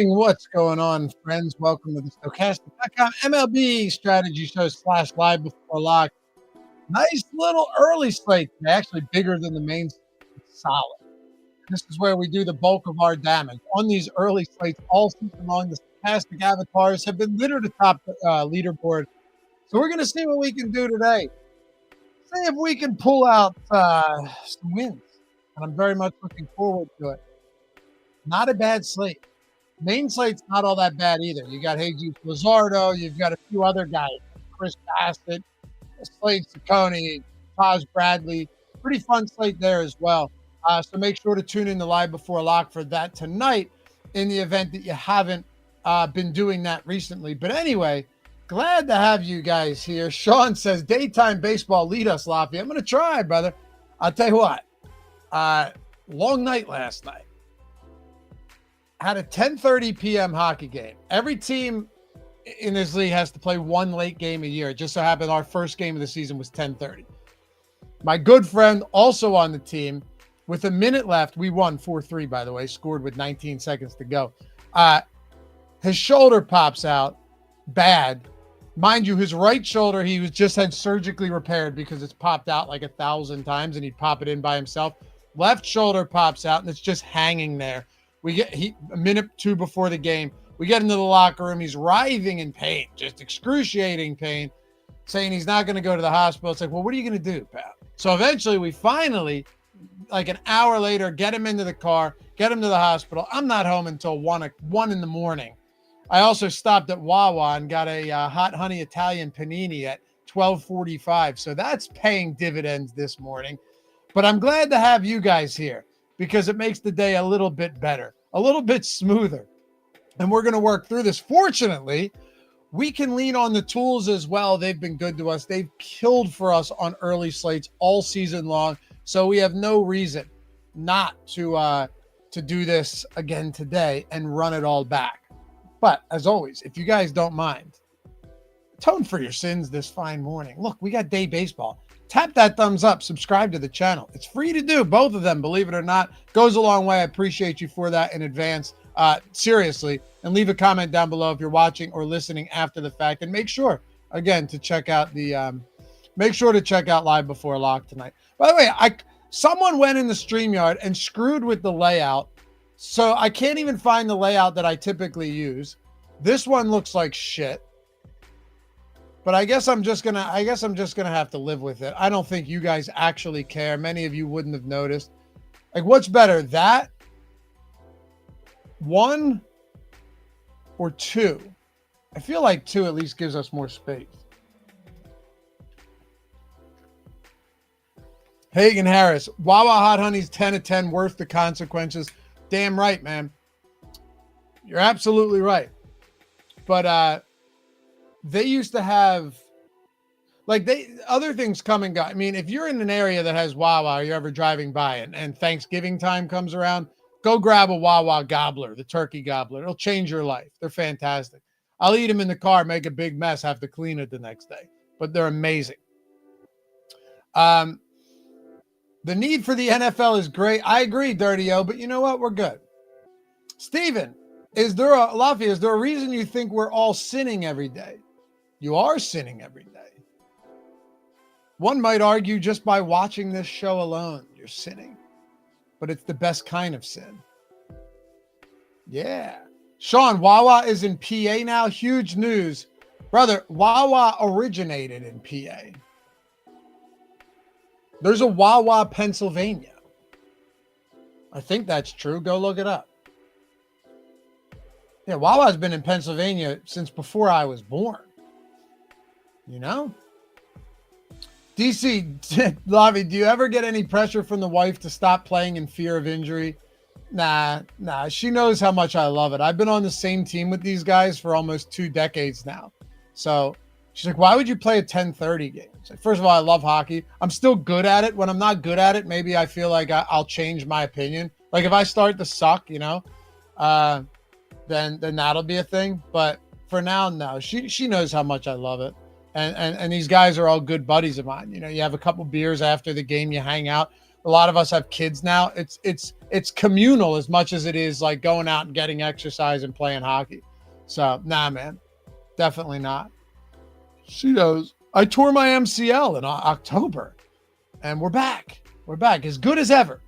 What's going on, friends? Welcome to the Stokastic.com MLB strategy show / live before lock. Nice little early slate today, actually bigger than the main slate. Solid. This is where we do the bulk of our damage. On these early slates all season long, the Stokastic avatars have been littered atop the leaderboard. So we're going to see what we can do today. See if we can pull out some wins. And I'm very much looking forward to it. Not a bad slate. Main slate's not all that bad either. You got Jesus Luzardo. You've got a few other guys, Chris Bassett, Slade Ciccone, Taj Bradley. Pretty fun slate there as well. So make sure to tune in to Live Before Lock for that tonight in the event that you haven't been doing that recently. But anyway, glad to have you guys here. Sean says, daytime baseball, lead us, Lafayette. I'm going to try, brother. I'll tell you what. Long night last night. Had a 10:30 p.m. hockey game. Every team in this league has to play one late game a year. It just so happened our first game of the season was 10:30. My good friend, also on the team, with a minute left, we won 4-3, by the way, scored with 19 seconds to go. His shoulder pops out bad. Mind you, his right shoulder, he was just had surgically repaired because it's popped out like 1,000 times and he'd pop it in by himself. Left shoulder pops out and it's just hanging there. We get a minute or two before the game. We get into the locker room. He's writhing in pain, just excruciating pain, saying he's not going to go to the hospital. It's like, well, what are you going to do, pal? So eventually we finally, like an hour later, get him into the car, get him to the hospital. I'm not home until 1 in the morning. I also stopped at Wawa and got a hot honey Italian panini at 12:45. So that's paying dividends this morning. But I'm glad to have you guys here, because it makes the day a little bit better, a little bit smoother. And we're going to work through this. Fortunately, we can lean on the tools as well. They've been good to us. They've killed for us on early slates all season long. So we have no reason not to do this again today and run it all back. But as always, if you guys don't mind, atone for your sins this fine morning. Look, we got day baseball. Tap that thumbs up, subscribe to the channel. It's free to do, both of them, believe it or not. Goes a long way. I appreciate you for that in advance. Seriously. And leave a comment down below if you're watching or listening after the fact. And make sure, again, to check out Live Before Lock tonight. By the way, someone went in the StreamYard and screwed with the layout. So I can't even find the layout that I typically use. This one looks like shit. But I guess I'm just gonna have to live with it. I don't think you guys actually care. Many of you wouldn't have noticed. Like, what's better, that 1 or 2? I feel like 2 at least gives us more space. Hagen Harris, Wawa Hot Honey's 10 of 10, worth the consequences. Damn right, man. You're absolutely right. But they used to have, like, other things come and go. I mean, if you're in an area that has Wawa, or you're ever driving by and Thanksgiving time comes around, go grab a Wawa gobbler, the turkey gobbler. It'll change your life. They're fantastic. I'll eat them in the car, make a big mess, have to clean it the next day. But they're amazing. The need for the NFL is great. I agree, Dirty O, but you know what? We're good. Steven, is there a reason you think we're all sinning every day? You are sinning every day. One might argue just by watching this show alone, you're sinning. But it's the best kind of sin. Yeah. Sean, Wawa is in PA now. Huge news. Brother, Wawa originated in PA. There's a Wawa, Pennsylvania. I think that's true. Go look it up. Yeah, Wawa's been in Pennsylvania since before I was born. You know? DC, Lavi, do you ever get any pressure from the wife to stop playing in fear of injury? Nah. She knows how much I love it. I've been on the same team with these guys for almost 2 decades now. So she's like, why would you play a 10:30 game? Like, first of all, I love hockey. I'm still good at it. When I'm not good at it, maybe I feel like I'll change my opinion. Like if I start to suck, you know, then that'll be a thing. But for now, no. She knows how much I love it. And these guys are all good buddies of mine. You know, you have a couple beers after the game, you hang out. A lot of us have kids now. It's it's communal as much as it is like going out and getting exercise and playing hockey. So nah, man, definitely not. She knows. I tore my MCL in October, and we're back. We're back as good as ever.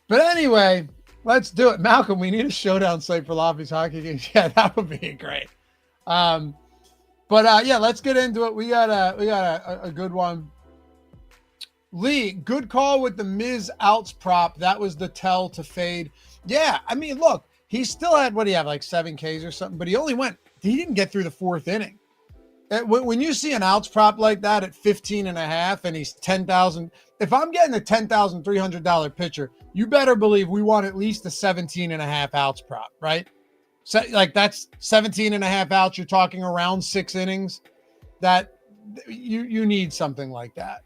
But anyway, let's do it. Malcolm, we need a showdown slate for Lofty's hockey games. Yeah, that would be great. Yeah, let's get into it. We got a good one. Lee, good call with the Miz outs prop. That was the tell to fade. Yeah, I mean, look, he still had, what do you have, like 7 Ks or something, but he didn't get through the 4th inning. When you see an outs prop like that at 15.5 and he's 10,000, if I'm getting a $10,300 pitcher, you better believe we want at least a 17.5 outs prop, right? So like that's 17.5 outs. You're talking around 6 innings. That you need something like that.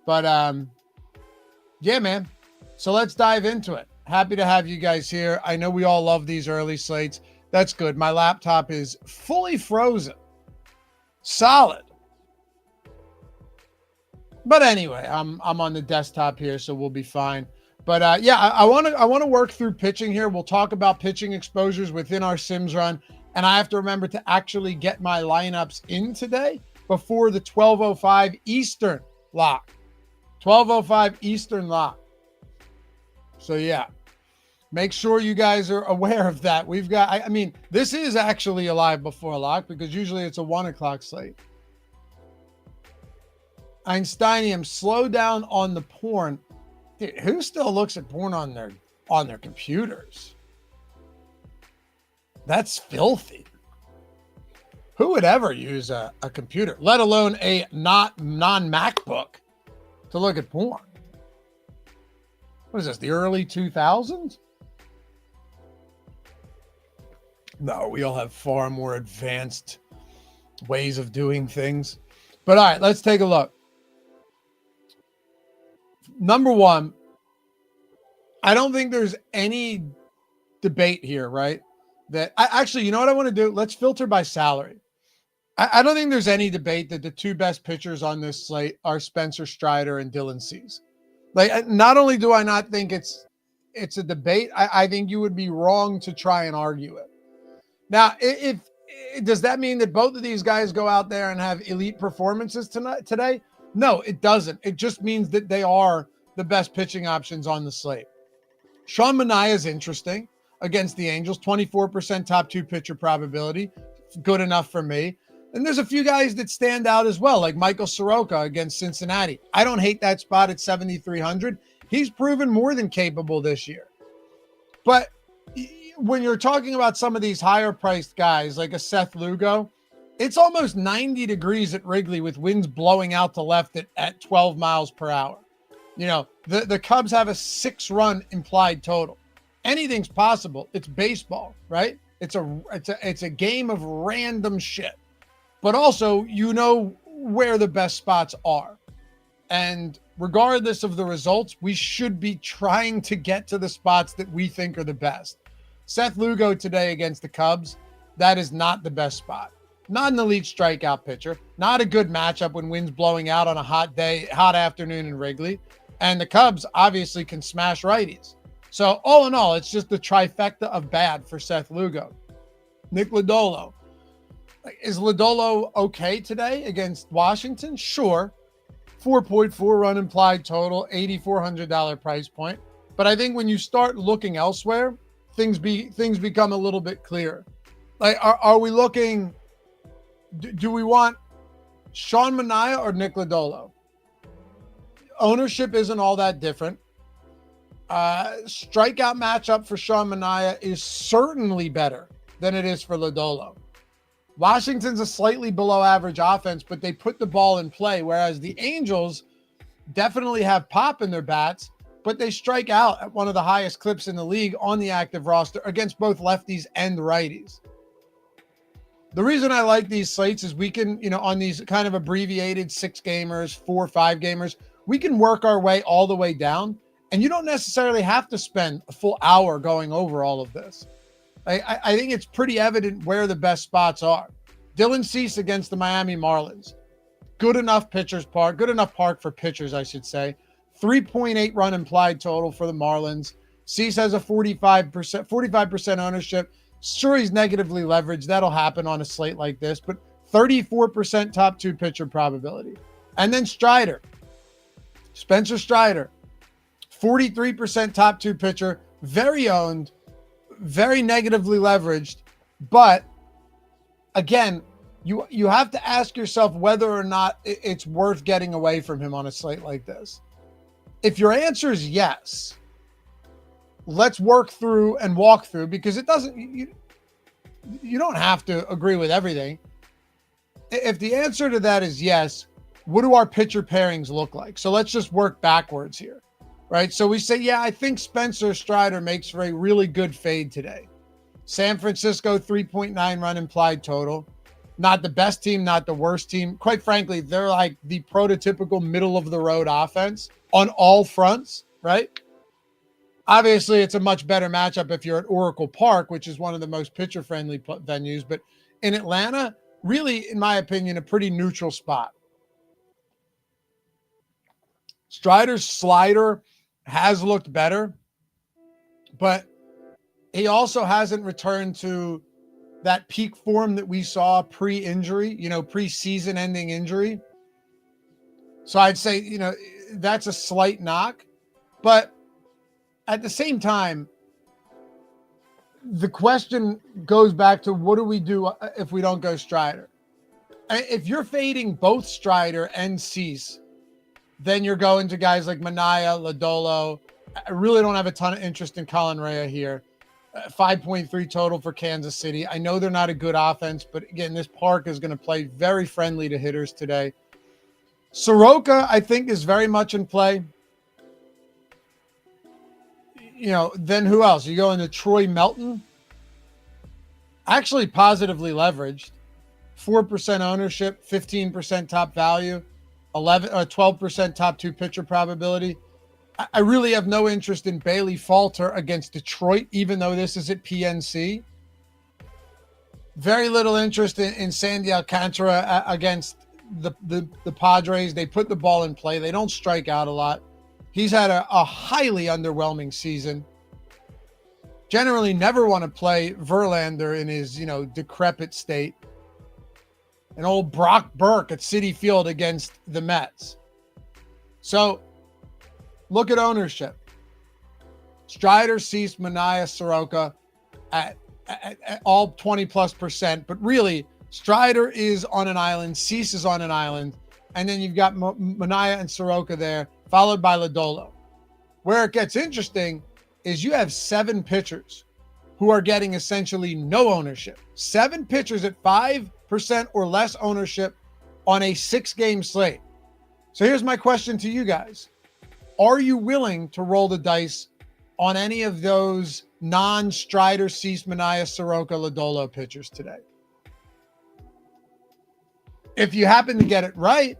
But yeah, man. So let's dive into it. Happy to have you guys here. I know we all love these early slates. That's good. My laptop is fully frozen. Solid. But anyway, I'm on the desktop here, so we'll be fine. But yeah, I want to work through pitching here. We'll talk about pitching exposures within our Sims run, and I have to remember to actually get my lineups in today before the 12:05 Eastern lock. 12:05 Eastern lock. So yeah, make sure you guys are aware of that. We've got, I mean, this is actually a live before lock because usually it's a 1 o'clock slate. Einsteinium, slow down on the porn. Dude, who still looks at porn on their computers? That's filthy. Who would ever use a computer, let alone a non-MacBook, to look at porn? What is this, the early 2000s? No, we all have far more advanced ways of doing things. But all right, let's take a look. Number one, I don't think there's any debate here, right? That actually, you know what I want to do? Let's filter by salary. I don't think there's any debate that the 2 best pitchers on this slate are Spencer Strider and Dylan Cease. Like, not only do I not think it's a debate, I think you would be wrong to try and argue it. Now, if does that mean that both of these guys go out there and have elite performances today? No, it doesn't. It just means that they are the best pitching options on the slate. Sean Manaea is interesting against the Angels, 24% top 2 pitcher probability. Good enough for me. And there's a few guys that stand out as well, like Michael Soroka against Cincinnati. I don't hate that spot at 7,300. He's proven more than capable this year. But when you're talking about some of these higher priced guys, like a Seth Lugo, it's almost 90 degrees at Wrigley with winds blowing out to left at 12 miles per hour. You know, the Cubs have a 6-run implied total. Anything's possible. It's baseball, right? It's a game of random shit. But also, you know where the best spots are. And regardless of the results, we should be trying to get to the spots that we think are the best. Seth Lugo today against the Cubs, that is not the best spot. Not an elite strikeout pitcher. Not a good matchup when wind's blowing out on a hot day, hot afternoon in Wrigley. And the Cubs obviously can smash righties. So all in all, it's just the trifecta of bad for Seth Lugo. Nick Lodolo. Is Lodolo okay today against Washington? Sure. 4.4 run implied total, $8,400 price point. But I think when you start looking elsewhere, things become a little bit clearer. Like, are we looking? Do we want Sean Manaea or Nick Lodolo? Ownership isn't all that different. Strikeout matchup for Sean Manaea is certainly better than it is for Lodolo. Washington's a slightly below average offense, but they put the ball in play, whereas the Angels definitely have pop in their bats, but they strike out at one of the highest clips in the league on the active roster against both lefties and righties. The reason I like these slates is we can, on these kind of abbreviated 6-gamers, 4 or 5-gamers, we can work our way all the way down, and you don't necessarily have to spend a full hour going over all of this. I think it's pretty evident where the best spots are. Dylan Cease against the Miami Marlins. Good enough park for pitchers, I should say. 3.8 run implied total for the Marlins. Cease has a 45% ownership. Sure, he's negatively leveraged. That'll happen on a slate like this, but 34% top 2 pitcher probability. And then Strider, Spencer Strider, 43% top 2 pitcher, very owned, very negatively leveraged. But again, you have to ask yourself whether or not it's worth getting away from him on a slate like this. If your answer is yes, let's work through and walk through, because it doesn't, you don't have to agree with everything. If the answer to that is yes, what do our pitcher pairings look like? So let's just work backwards here, right? So we say, yeah, I think Spencer Strider makes for a really good fade today. San Francisco, 3.9 run implied total. Not the best team, not the worst team. Quite frankly, they're like the prototypical middle of the road offense on all fronts, right? Obviously, it's a much better matchup if you're at Oracle Park, which is one of the most pitcher-friendly venues. But in Atlanta, really, in my opinion, a pretty neutral spot. Strider's slider has looked better, but he also hasn't returned to that peak form that we saw pre-injury, pre-season ending injury. So I'd say, that's a slight knock. But at the same time, the question goes back to, what do we do if we don't go Strider? If you're fading both Strider and Cease, then you're going to guys like Manaea, Lodolo. I really don't have a ton of interest in Colin Rea here. 5.3 total for Kansas City. I know they're not a good offense, but again, this park is going to play very friendly to hitters today. Soroka, I think, is very much in play. Then who else? You go into Troy Melton. Actually positively leveraged. 4% ownership, 15% top value, 12% top 2 pitcher probability. I really have no interest in Bailey Falter against Detroit, even though this is at PNC. Very little interest in Sandy Alcantara against the Padres. They put the ball in play. They don't strike out a lot. He's had a highly underwhelming season. Generally never want to play Verlander in his, decrepit state. And old Brock Burke at Citi Field against the Mets. So look at ownership. Strider, Cease, Manaea, Soroka at all 20+%. But really, Strider is on an island. Cease is on an island. And then you've got Manaea and Soroka there, followed by Lodolo. Where it gets interesting is you have 7 pitchers who are getting essentially no ownership. 7 pitchers at 5% or less ownership on a 6-game slate. So here's my question to you guys. Are you willing to roll the dice on any of those non-Strider, Cease, Manaea, Soroka, Lodolo pitchers today? If you happen to get it right,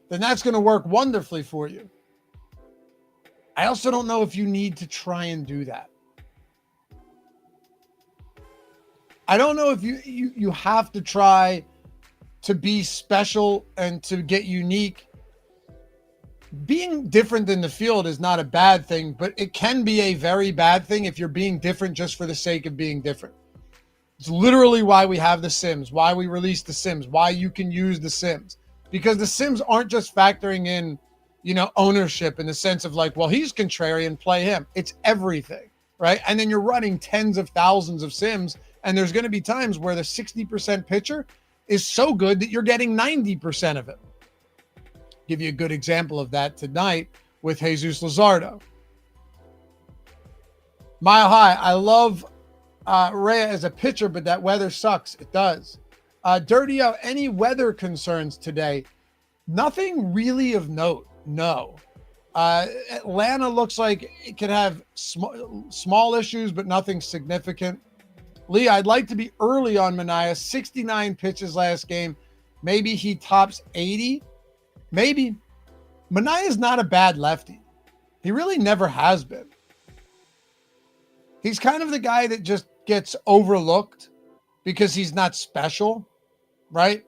then that's going to work wonderfully for you. I also don't know if you need to try and do that. I don't know if you have to try to be special and to get unique. Being different than the field is not a bad thing, but it can be a very bad thing if you're being different just for the sake of being different. It's literally why we have the Sims, why we release the Sims, why you can use the Sims. Because the Sims aren't just factoring in, ownership in the sense of like, well, he's contrarian, play him. It's everything, right? And then you're running tens of thousands of Sims, and there's going to be times where the 60% pitcher is so good that you're getting 90% of it. Give you a good example of that tonight with Jesus Luzardo. Mile High, I love Rea as a pitcher, but that weather sucks. It does. Dirty O, any weather concerns today? Nothing really of note. No. Atlanta looks like it could have small issues, but nothing significant. Lee, I'd like to be early on Manaea. 69 pitches last game. Maybe he tops 80. Maybe. Manaea is not a bad lefty. He really never has been. He's kind of the guy that just gets overlooked because he's not special, right?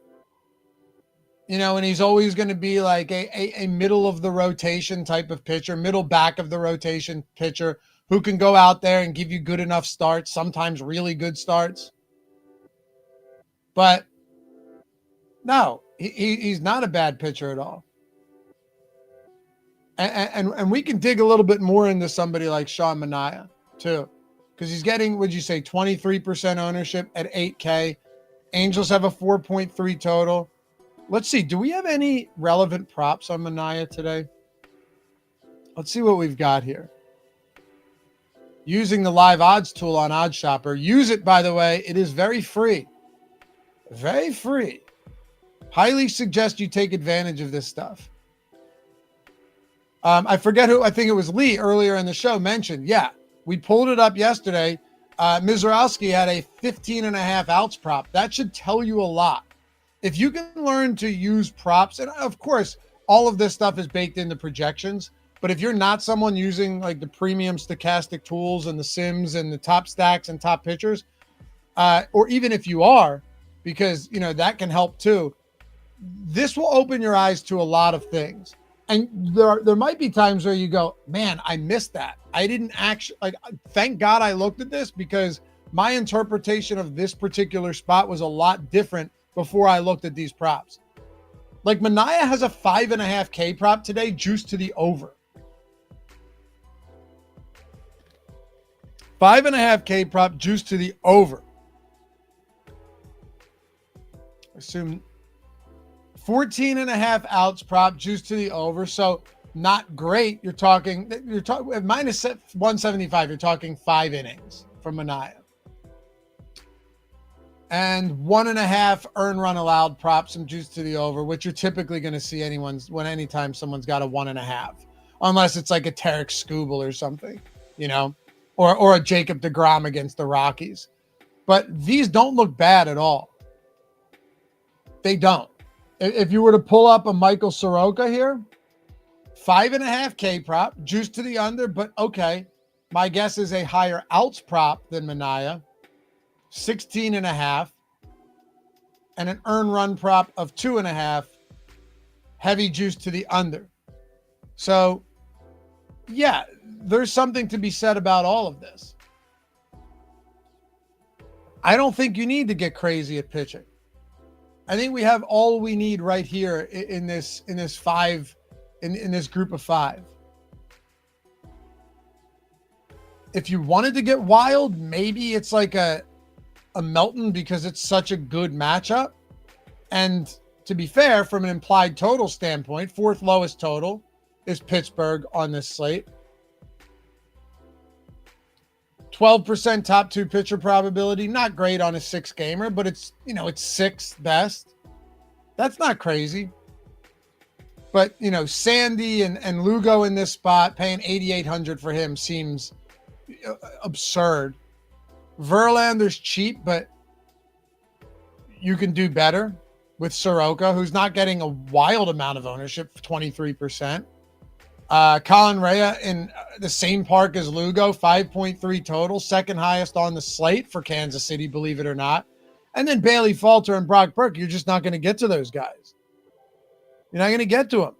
And he's always going to be like a middle of the rotation type of pitcher, middle back of the rotation pitcher who can go out there and give you good enough starts, sometimes really good starts. But no, he's not a bad pitcher at all. And we can dig a little bit more into somebody like Sean Manaea too, because he's getting, would you say, 23% ownership at 8K. Angels have a 4.3 total. Let's see. Do we have any relevant props on Manaea today? Let's see what we've got here. Using the live odds tool on OddsShopper. Use it, by the way. It is very free. Very free. Highly suggest you take advantage of this stuff. I forget who, I think it was Lee earlier in the show mentioned. Yeah, we pulled it up yesterday. Mizrowski had a 15.5 outs prop. That should tell you a lot. If you can learn to use props, and of course, all of this stuff is baked into projections, but if you're not someone using like the premium Stokastic tools and the Sims and the top stacks and top pitchers, or even if you are, because, that can help too, this will open your eyes to a lot of things. And there might be times where you go, man, I missed that. I didn't actually, thank God I looked at this, because my interpretation of this particular spot was a lot different before I looked at these props. Like Manaea has a 5.5K prop today, juiced to the over. 5.5K prop, juiced to the over. Assume 14.5 outs prop, juiced to the over. So not great. You're talking minus 175. You're talking 5 innings from Manaea. And 1.5 earn run allowed prop, some juice to the over, which you're typically going to see anytime someone's got a 1.5, unless it's like a Tarek Skubal or something, or a Jacob deGrom against the Rockies. But these don't look bad at all. They don't. If you were to pull up a Michael Soroka here, 5.5K prop, juice to the under, but okay. My guess is a higher outs prop than Manaea. 16.5, and an earn run prop of 2.5, heavy juice to the under. So yeah, there's something to be said about all of this. I don't think you need to get crazy at pitching. I think we have all we need right here in this group of 5. If you wanted to get wild, maybe it's like a Melton, because it's such a good matchup. And to be fair, from an implied total standpoint, 4th lowest total is Pittsburgh on this slate. 12% top 2 pitcher probability. Not great on a 6-gamer, but it's 6th best. That's not crazy. But, Sandy and Lugo in this spot, paying $8,800 for him seems absurd. Verlander's cheap, but you can do better with Soroka, who's not getting a wild amount of ownership, 23%. Colin Rea in the same park as Lugo, 5.3 total, 2nd highest on the slate for Kansas City, believe it or not. And then Bailey Falter and Brock Burke, you're just not going to get to those guys. You're not going to get to them.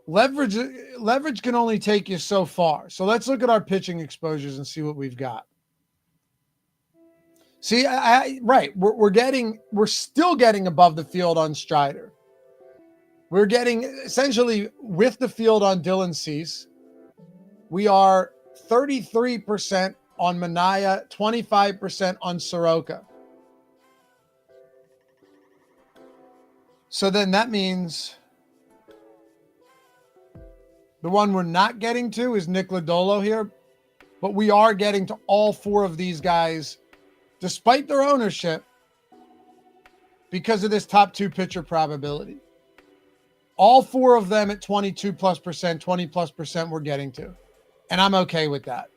Leverage can only take you so far. So let's look at our pitching exposures and see what we've got. See, right. We're still getting above the field on Strider. We're getting essentially with the field on Dylan Cease. We are 33% on Manaea, 25% on Soroka. So then that means the one we're not getting to is Nick Lodolo here, but we are getting to all 4 of these guys, despite their ownership, because of this top 2 pitcher probability. All 4 of them at 22+%, 20+% we're getting to. And I'm okay with that.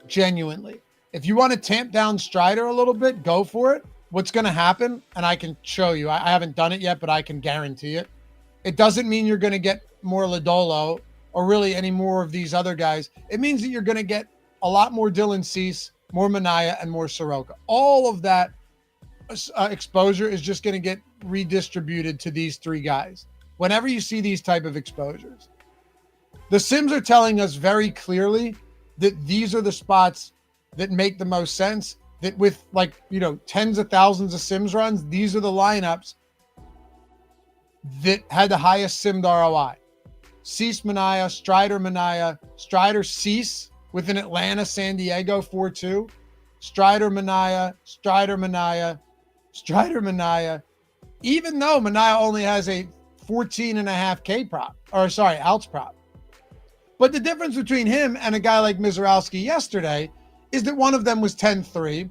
Genuinely. If you want to tamp down Strider a little bit, go for it. What's going to happen, and I can show you, I haven't done it yet, but I can guarantee it. It doesn't mean you're going to get more Lodolo or really any more of these other guys. It means that you're going to get a lot more Dylan Cease, more Manaea, and more Soroka. All of that exposure is just going to get redistributed to these three guys. Whenever you see these type of exposures, the Sims are telling us very clearly that these are the spots that make the most sense, that with tens of thousands of Sims runs, these are the lineups that had the highest Simmed ROI. Cease Manaea, Strider Manaea, Strider Cease with an Atlanta, San Diego 4-2, Strider Manaea, Strider Manaea, Strider Manaea, even though Manaea only has a 14.5K prop, outs prop. But the difference between him and a guy like Mizorowski yesterday is that one of them was 10-3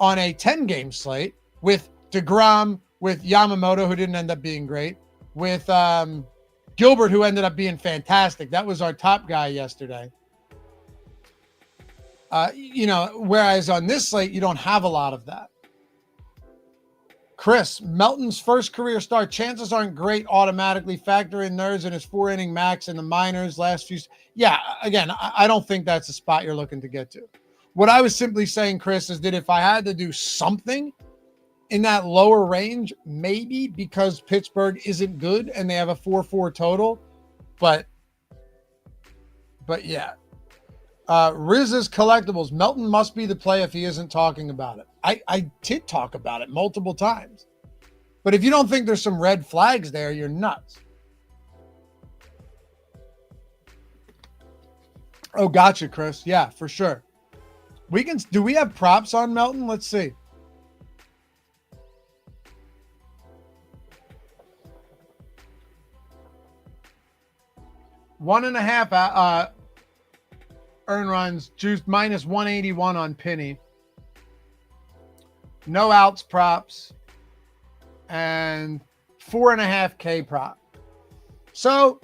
on a 10-game slate with DeGrom, with Yamamoto, who didn't end up being great, with Gilbert, who ended up being fantastic. That was our top guy yesterday. Whereas on this slate, you don't have a lot of that. Chris, Melton's first career start, chances aren't great automatically. Factor in nerves in his 4-inning max in the minors last few. Yeah, again, I don't think that's the spot you're looking to get to. What I was simply saying, Chris, is that if I had to do something in that lower range, maybe because Pittsburgh isn't good and they have a 4-4 total, but yeah. Riz's collectibles. Melton must be the play if he isn't talking about it. I did talk about it multiple times. But if you don't think there's some red flags there, you're nuts. Oh, gotcha, Chris. Yeah, for sure. Do we have props on Melton? Let's see. One and a half earn runs, juiced minus 181 on Penny. No outs props and 4.5K prop. So,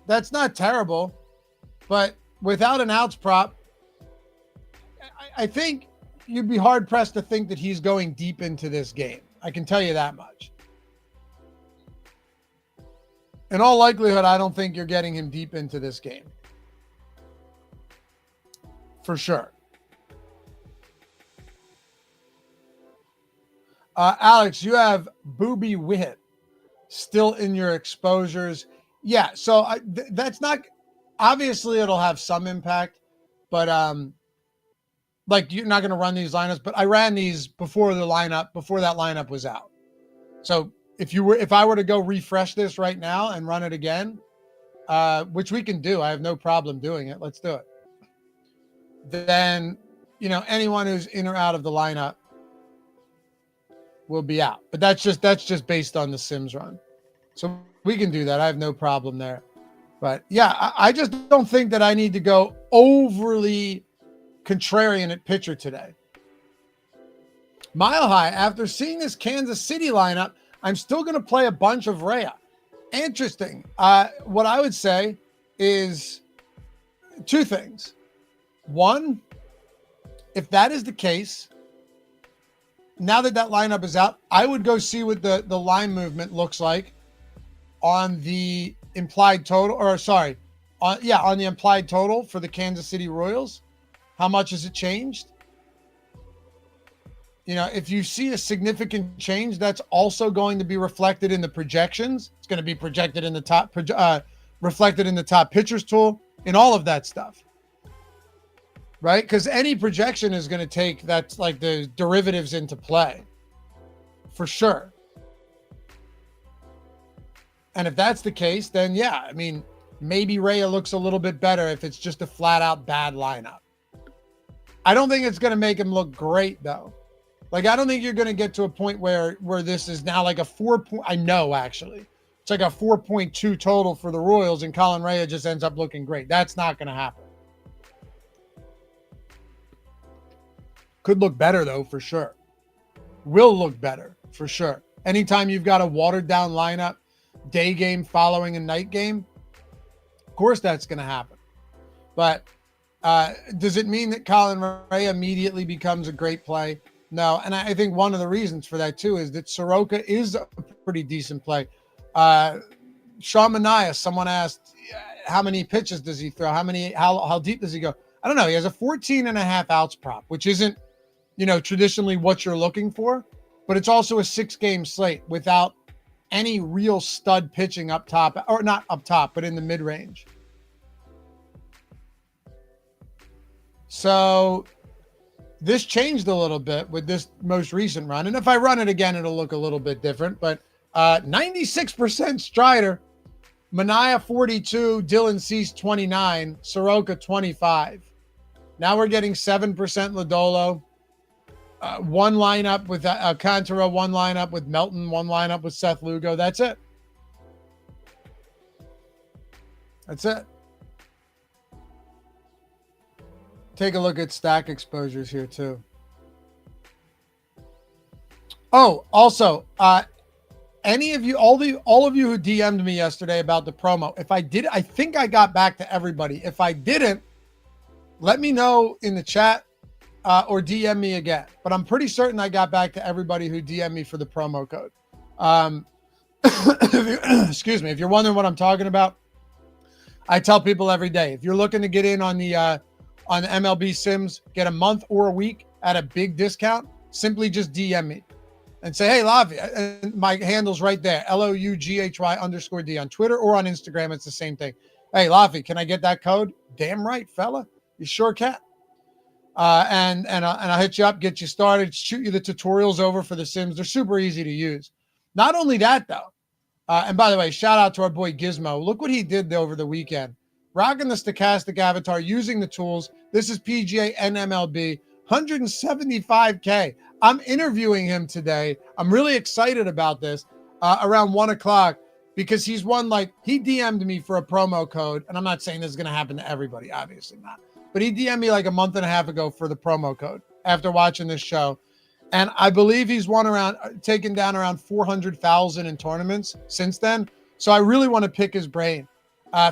that's not terrible, but without an outs prop, I think you'd be hard pressed to think that he's going deep into this game. I can tell you that much. In all likelihood, I don't think you're getting him deep into this game. For sure. Alex, you have Booby Witt still in your exposures. Yeah, so that's not... Obviously, it'll have some impact, but you're not going to run these lineups, but I ran these before that lineup was out. So if I were to go refresh this right now and run it again, which we can do, I have no problem doing it. Let's do it. Then, anyone who's in or out of the lineup will be out. But that's just based on the Sims run. So we can do that. I have no problem there. But yeah, I just don't think that I need to go overly contrarian at pitcher today. Mile High, after seeing this Kansas City lineup, I'm still going to play a bunch of Rhea. Interesting. What I would say is two things. One, if that is the case, now that lineup is out, I would go see what the line movement looks like on the implied total, on the implied total for the Kansas City Royals. How much has it changed? If you see a significant change, that's also going to be reflected in the projections. It's going to be projected in the top, reflected in the top pitchers tool, and all of that stuff. Right? Because any projection is going to take the derivatives into play. For sure. And if that's the case, then yeah, maybe Rhea looks a little bit better if it's just a flat out bad lineup. I don't think it's going to make him look great though. I don't think you're going to get to a point where this is now like a 4 point. I know actually it's like a 4.2 total for the Royals and Colin Rhea just ends up looking great. That's not going to happen. Could look better though, for sure. Will look better for sure. Anytime you've got a watered down lineup, day game following a night game, of course that's going to happen. But does it mean that Colin Rhea immediately becomes a great play? No. And I think one of the reasons for that too is that Soroka is a pretty decent play. Sean Manaea, someone asked, how many pitches does he throw? How deep does he go? I don't know. He has a 14.5 outs prop, which isn't traditionally what you're looking for, but it's also a 6-game slate without any real stud pitching up top, or not up top, but in the mid-range. So this changed a little bit with this most recent run. And if I run it again, it'll look a little bit different, but 96% Strider, Manaea 42, Dylan Cease 29, Soroka 25. Now we're getting 7% Lodolo. One lineup with Alcantara, one lineup with Melton, one lineup with Seth Lugo. That's it. That's it. Take a look at stack exposures here too. Oh, also, any of you, all of you who DM'd me yesterday about the promo, if I did, I think I got back to everybody. If I didn't, let me know in the chat or DM me again. But I'm pretty certain I got back to everybody who DM'd me for the promo code. Excuse me. If you're wondering what I'm talking about, I tell people every day, if you're looking to get in on the MLB Sims, get a month or a week at a big discount, simply just DM me and say, hey, Lavi, and my handle's right there, LOUGHY_D on Twitter or on Instagram. It's the same thing. Hey, Lavi, can I get that code? Damn right, fella. You sure can. And I'll hit you up, get you started, shoot you the tutorials over for the Sims. They're super easy to use. Not only that, though, and by the way, shout out to our boy Gizmo. Look what he did over the weekend. Rocking the Stokastic avatar, using the tools. This is PGA and MLB, 175K. I'm interviewing him today. I'm really excited about this around 1 o'clock because he's won, he DM'd me for a promo code. And I'm not saying this is going to happen to everybody, obviously not. But he DM'd me like a month and a half ago for the promo code after watching this show. And I believe he's taken down around 400,000 in tournaments since then. So I really want to pick his brain,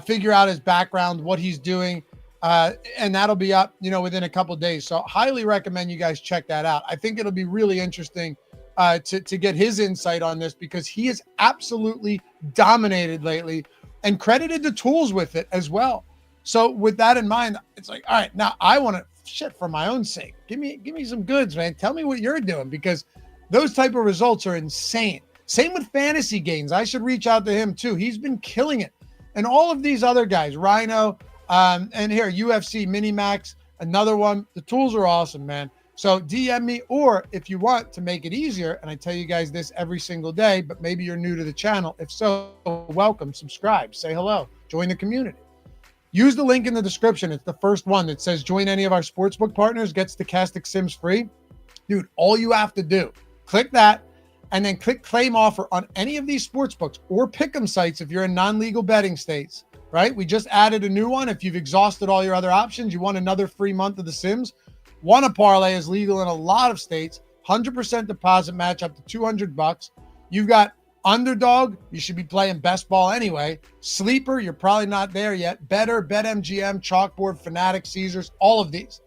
figure out his background, what he's doing. And that'll be up, within a couple of days. So highly recommend you guys check that out. I think it'll be really interesting to get his insight on this because he has absolutely dominated lately and credited the tools with it as well. So with that in mind, it's like, all right, now I want to shit for my own sake. Give me some goods, man. Tell me what you're doing because those type of results are insane. Same with fantasy gains. I should reach out to him too. He's been killing it. And all of these other guys, Rhino, and here, UFC Minimax, another one. The tools are awesome, man. So DM me, or if you want to make it easier, and I tell you guys this every single day, but maybe you're new to the channel. If so, welcome, subscribe, say hello, join the community. Use the link in the description. It's the first one that says join any of our sportsbook partners, gets Stokastic Sims free. Dude, all you have to do, click that, and then click claim offer on any of these sportsbooks or pick'em sites if you're in non-legal betting states, right? We just added a new one. If you've exhausted all your other options, you want another free month of the Sims. Want a parlay is legal in a lot of states. 100% deposit match up to $200. You've got Underdog, you should be playing best ball anyway. Sleeper, you're probably not there yet. Better, BetMGM, Chalkboard, Fanatic, Caesars, all of these.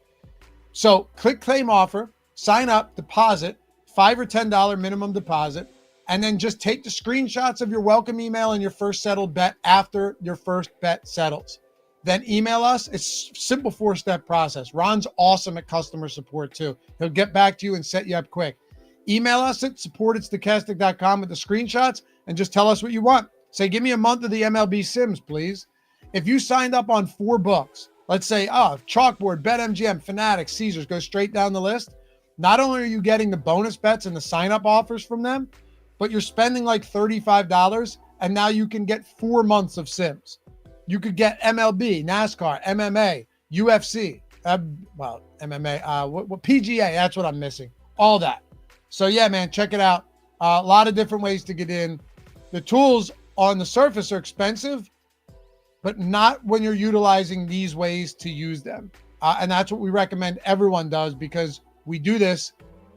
So click claim offer, sign up, deposit, $5 or $10 minimum deposit, and then just take the screenshots of your welcome email and your first settled bet after your first bet settles. Then email us. It's a simple 4-step process. Ron's awesome at customer support too. He'll get back to you and set you up quick. Email us at support@stokastic.com with the screenshots and just tell us what you want. Say, give me a month of the MLB Sims, please. If you signed up on 4 books, let's say, Chalkboard, BetMGM, Fanatic, Caesars, go straight down the list. Not only are you getting the bonus bets and the sign-up offers from them, but you're spending like $35, and now you can get 4 months of Sims. You could get MLB, NASCAR, MMA, UFC, MMA, PGA, that's what I'm missing. All that. So yeah, man, check it out. A lot of different ways to get in. The tools on the surface are expensive, but not when you're utilizing these ways to use them. And that's what we recommend everyone does because we do this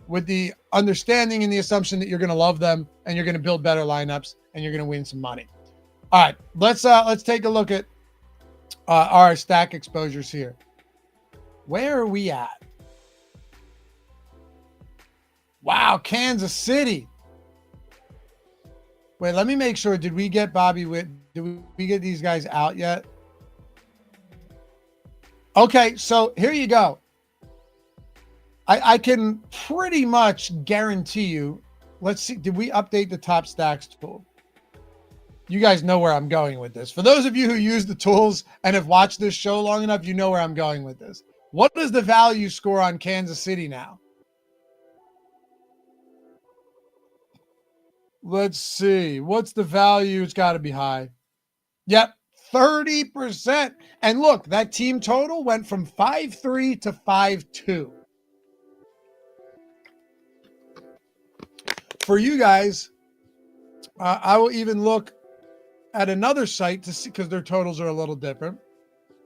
with the understanding and the assumption that you're going to love them and you're going to build better lineups and you're going to win some money. All right, let's take a look at our stack exposures here. Where are we at? Wow, Kansas City. Wait, let me make sure. Did we get Bobby Witt? Did we get these guys out yet? Okay, so here you go. I can pretty much guarantee you. Let's see. Did we update the top stacks tool? You guys know where I'm going with this. For those of you who use the tools and have watched this show long enough, you know where I'm going with this. What is the value score on Kansas City now? Let's see. What's the value? It's got to be high. Yep, 30%. And look, that team total went from 5-3 to 5-2. For you guys, I will even look at another site to see, because their totals are a little different,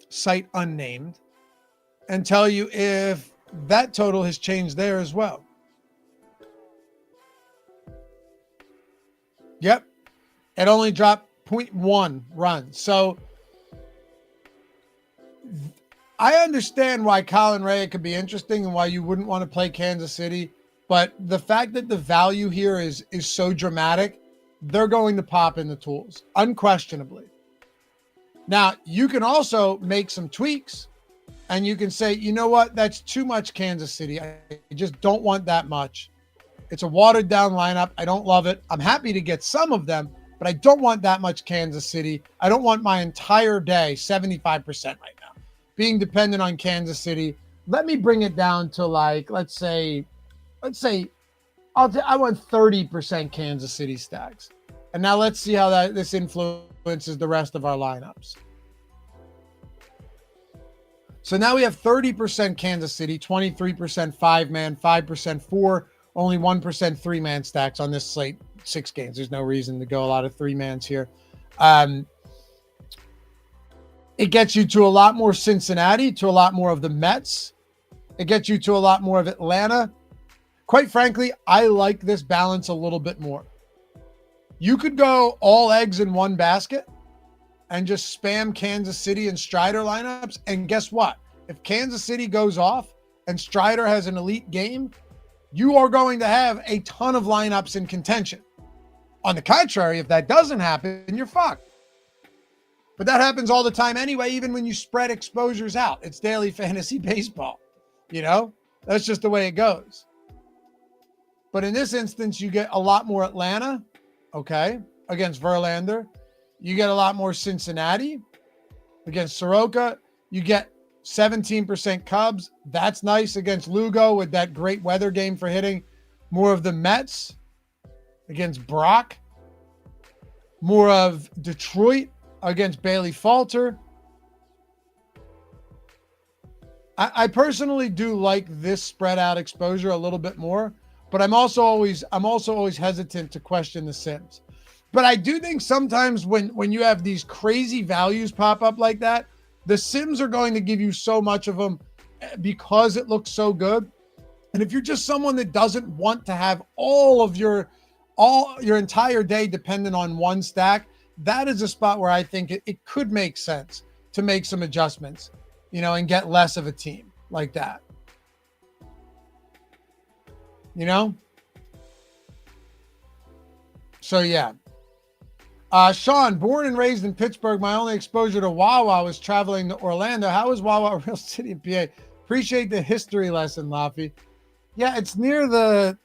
site unnamed, and tell you if that total has changed there as well. Yep, it only dropped 0.1 runs. So I understand why Colin Ray could be interesting and why you wouldn't want to play Kansas City, but the fact that the value here is so dramatic, they're going to pop in the tools, unquestionably. Now, you can also make some tweaks, and you can say, you know what, that's too much Kansas City. I just don't want that much. It's a watered down lineup. I don't love it. I'm happy to get some of them, but I don't want that much Kansas City. I don't want my entire day, 75% right now, being dependent on Kansas City. Let me bring it down to, like, let's say I want 30% Kansas City stacks. And now let's see how this influences the rest of our lineups. So now we have 30% Kansas City, 23% 5-man, 5% 4, only 1% 3-man stacks on this slate, 6 games. There's no reason to go a lot of 3-mans here. It gets you to a lot more Cincinnati, to a lot more of the Mets. It gets you to a lot more of Atlanta. Quite frankly, I like this balance a little bit more. You could go all eggs in one basket and just spam Kansas City and Strider lineups. And guess what? If Kansas City goes off and Strider has an elite game, you are going to have a ton of lineups in contention. On the contrary, if that doesn't happen, you're fucked. But that happens all the time anyway, even when you spread exposures out. It's daily fantasy baseball. You know, that's just the way it goes. But in this instance, you get a lot more Atlanta, okay, against Verlander. You get a lot more Cincinnati against Soroka. You get 17% Cubs. That's nice against Lugo with that great weather game for hitting. More of the Mets against Brock. More of Detroit against Bailey Falter. I personally do like this spread out exposure a little bit more, but I'm also always hesitant to question the Sims. But I do think sometimes when you have these crazy values pop up like that, the Sims are going to give you so much of them because it looks so good. And if you're just someone that doesn't want to have all your entire day dependent on one stack, that is a spot where I think it could make sense to make some adjustments, you know, and get less of a team like that. You know? So, yeah. Sean, born and raised in Pittsburgh, my only exposure to Wawa was traveling to Orlando. How is Wawa a real city in PA? Appreciate the history lesson, Laffy. Yeah, it's near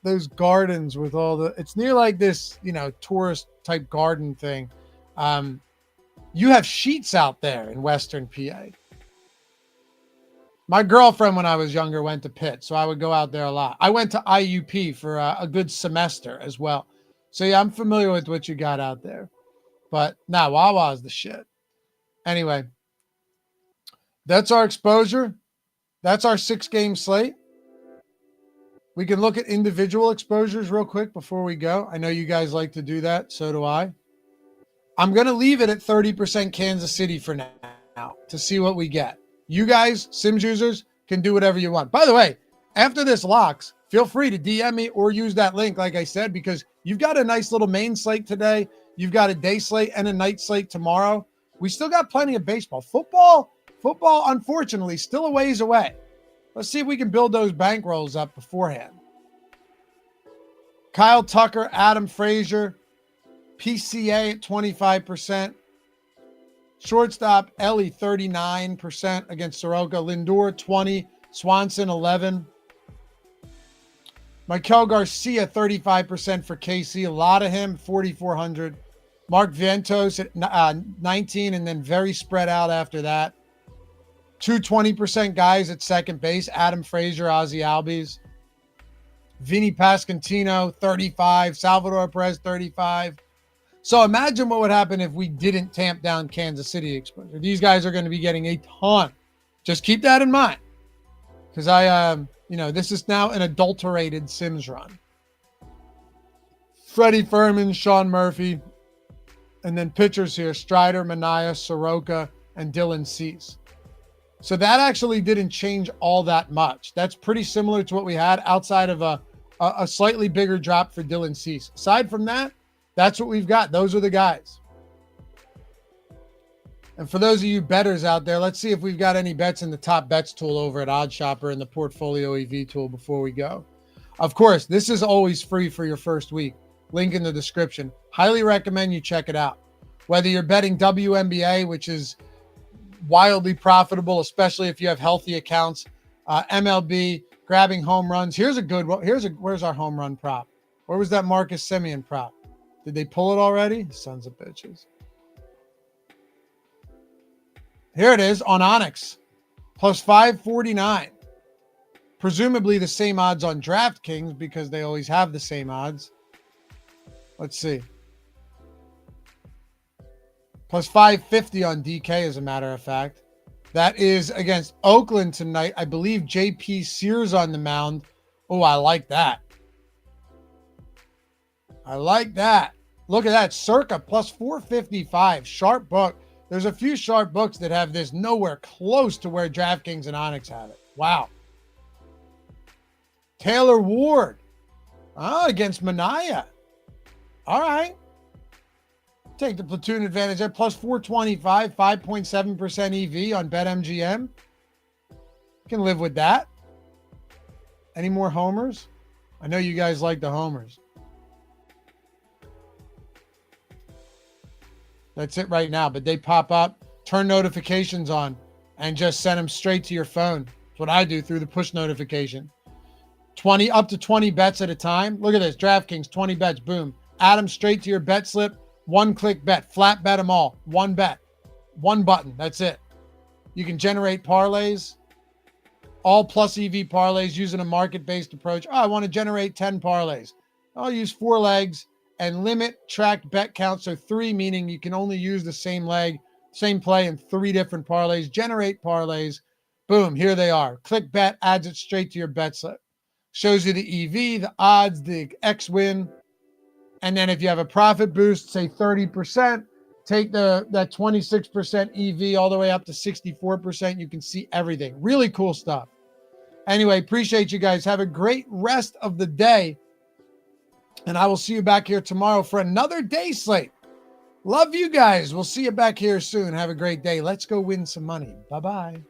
those gardens with it's near like this, you know, tourist type garden thing. You have sheets out there in Western PA. My girlfriend, when I was younger, went to Pitt, so I would go out there a lot. I went to IUP for a good semester as well. So, yeah, I'm familiar with what you got out there. But, Wawa is the shit. Anyway, that's our exposure. That's our 6-game slate. We can look at individual exposures real quick before we go. I know you guys like to do that. So do I. I'm going to leave it at 30% Kansas City for now to see what we get. You guys, Sims users, can do whatever you want. By the way, after this locks, feel free to DM me or use that link, like I said, because you've got a nice little main slate today. You've got a day slate and a night slate tomorrow. We still got plenty of baseball. Football, unfortunately, still a ways away. Let's see if we can build those bankrolls up beforehand. Kyle Tucker, Adam Frazier, PCA at 25%. Shortstop, Ellie, 39% against Soroka. Lindor, 20. Swanson, 11. Mikel Garcia, 35% for KC. A lot of him, 4,400. Mark Vientos at 19, and then very spread out after that. Two 20% guys at second base. Adam Frazier, Ozzie Albies. Vinny Pascantino, 35. Salvador Perez, 35. So imagine what would happen if we didn't tamp down Kansas City exposure. These guys are going to be getting a ton. Just keep that in mind. Because this is now an adulterated Sims run. Freddie Fermin, Sean Murphy, and then pitchers here, Strider, Manaea, Soroka, and Dylan Cease. So that actually didn't change all that much. That's pretty similar to what we had outside of a slightly bigger drop for Dylan Cease. Aside from that, that's what we've got. Those are the guys. And for those of you bettors out there, let's see if we've got any bets in the top bets tool over at OddsShopper and the Portfolio EV tool before we go. Of course, this is always free for your first week. Link in the description. Highly recommend you check it out. Whether you're betting WNBA, which is wildly profitable, especially if you have healthy accounts, MLB, grabbing home runs. Here's a good one. Where's our home run prop? Where was that Marcus Semien prop? Did they pull it already? Sons of bitches. Here it is on Onyx, plus 549. Presumably the same odds on DraftKings because they always have the same odds. Let's see. Plus 550 on DK, as a matter of fact. That is against Oakland tonight. I believe JP Sears on the mound. Oh, I like that. I like that. Look at that. Circa plus 455. Sharp book. There's a few sharp books that have this nowhere close to where DraftKings and Onyx have it. Wow. Taylor Ward. Against Manaea. All right. Take the platoon advantage there. Plus 425, 5.7% EV on BetMGM. Can live with that. Any more homers? I know you guys like the homers. That's it right now, but they pop up, turn notifications on, and just send them straight to your phone. That's what I do through the push notification. Up to 20 bets at a time. Look at this. DraftKings, 20 bets. Boom. Add them straight to your bet slip. One-click bet. Flat bet them all. One bet. One button. That's it. You can generate parlays. All plus EV parlays using a market-based approach. I want to generate 10 parlays. I'll use 4 legs and limit tracked bet count. So 3, meaning you can only use the same leg, same play in 3 different parlays. Generate parlays. Boom, here they are. Click bet, adds it straight to your bet slip. Shows you the EV, the odds, the X win. And then if you have a profit boost, say 30%, take that 26% EV all the way up to 64%. You can see everything. Really cool stuff. Anyway, appreciate you guys. Have a great rest of the day. And I will see you back here tomorrow for another day slate. Love you guys. We'll see you back here soon. Have a great day. Let's go win some money. Bye-bye.